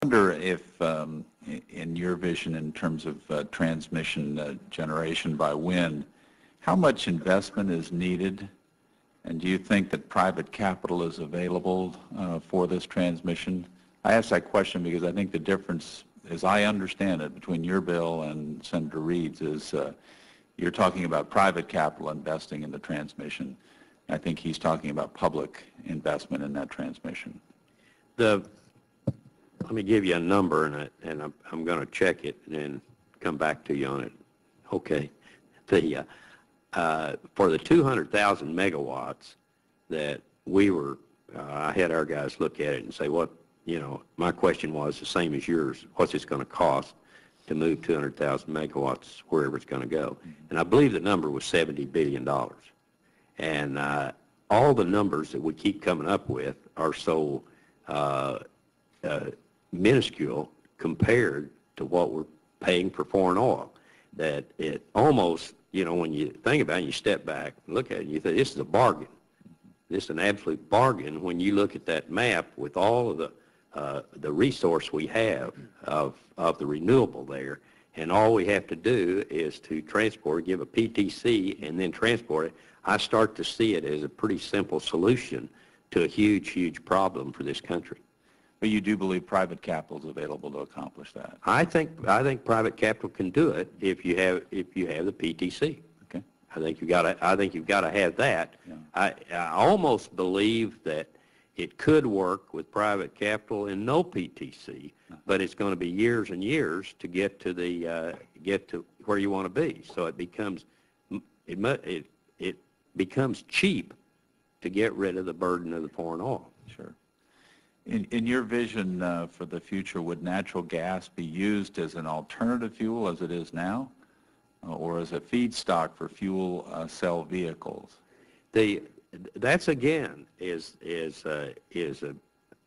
wonder if, in your vision in terms of transmission generation by wind, how much investment is needed, and do you think that private capital is available for this transmission? I ask that question because I think the difference, as I understand it, between your bill and Senator Reid's is you're talking about private capital investing in the transmission. I think he's talking about public investment in that transmission. Let me give you a number, and I'm going to check it and then come back to you on it. Okay. For the 200,000 megawatts that we were, I had our guys look at it and say, my question was the same as yours. What's it going to cost to move 200,000 megawatts wherever it's going to go? And I believe the number was $70 billion. And all the numbers that we keep coming up with are so minuscule compared to what we're paying for foreign oil that it almost, when you think about it, you step back and look at it, and you think this is a bargain. This is an absolute bargain when you look at that map with all of the resource we have of the renewable there, and all we have to do is to transport, give a PTC, and then transport it. I start to see it as a pretty simple solution to a huge, huge problem for this country. But you do believe private capital is available to accomplish that? I think private capital can do it if you have the PTC. Okay. I think you've got to have that. Yeah. I almost believe that it could work with private capital and no PTC, but it's going to be years and years to get to where you want to be. So it becomes cheap to get rid of the burden of the foreign oil. Sure. In your vision for the future, would natural gas be used as an alternative fuel as it is now, or as a feedstock for fuel cell vehicles? That's again is an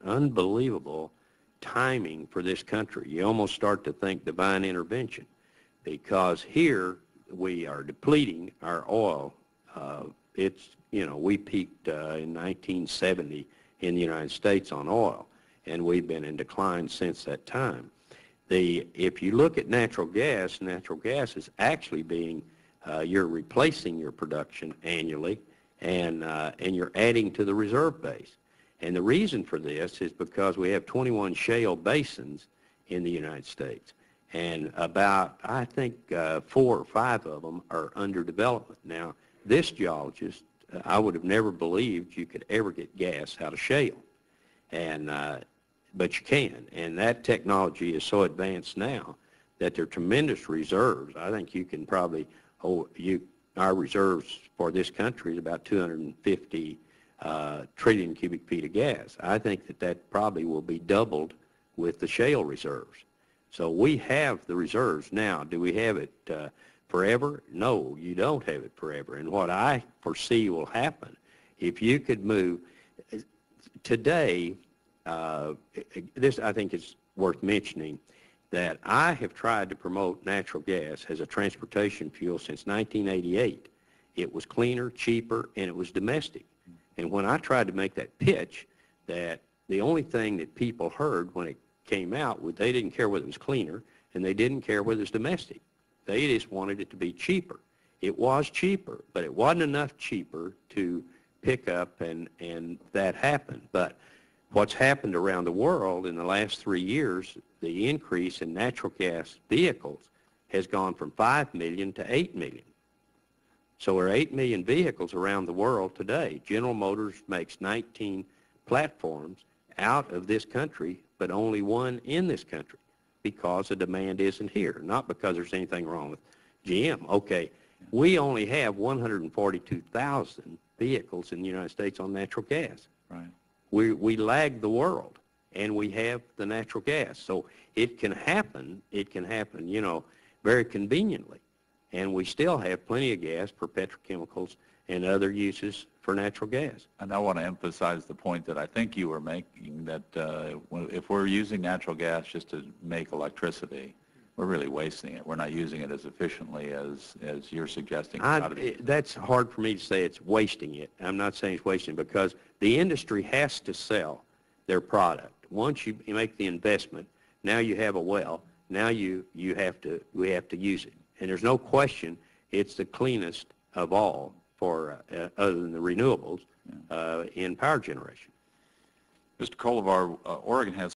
unbelievable timing for this country. You almost start to think divine intervention, because here we are depleting our oil. We peaked in 1970 in the United States on oil, and we've been in decline since that time. If you look at natural gas is actually being, you're replacing your production annually, and you're adding to the reserve base. And the reason for this is because we have 21 shale basins in the United States, and about, I think, 4 or 5 of them are under development. Now, this geologist, I would have never believed you could ever get gas out of shale, but you can. And that technology is so advanced now that there are tremendous reserves. I think you can probably, our reserves for this country is about 250 trillion cubic feet of gas. I think that probably will be doubled with the shale reserves. So we have the reserves now. Do we have it forever? No, you don't have it forever. And what I foresee will happen, if you could move today, this I think is worth mentioning, that I have tried to promote natural gas as a transportation fuel since 1988. It was cleaner, cheaper, and it was domestic. And when I tried to make that pitch, that the only thing that people heard when it came out was they didn't care whether it was cleaner, and they didn't care whether it was domestic. They just wanted it to be cheaper. It was cheaper, but it wasn't enough cheaper to pick up, and that happened. But what's happened around the world in the last 3 years, the increase in natural gas vehicles has gone from 5 million to 8 million. So there are 8 million vehicles around the world today. General Motors makes 19 platforms out of this country, but only one in this country, because the demand isn't here, not because there's anything wrong with GM. Okay, we only have 142,000 vehicles in the United States on natural gas. Right. We lag the world, and we have the natural gas. So it can happen, very conveniently. And we still have plenty of gas for petrochemicals and other uses for natural gas. And I want to emphasize the point that I think you were making, that if we're using natural gas just to make electricity, we're really wasting it. We're not using it as efficiently as you're suggesting. That's hard for me to say it's wasting it. I'm not saying it's wasting it, because the industry has to sell their product. Once you make the investment, Now you have a well. Now we have to use it. And there's no question it's the cleanest of all for other than the renewables in power generation. Mr. Kolivar, Oregon has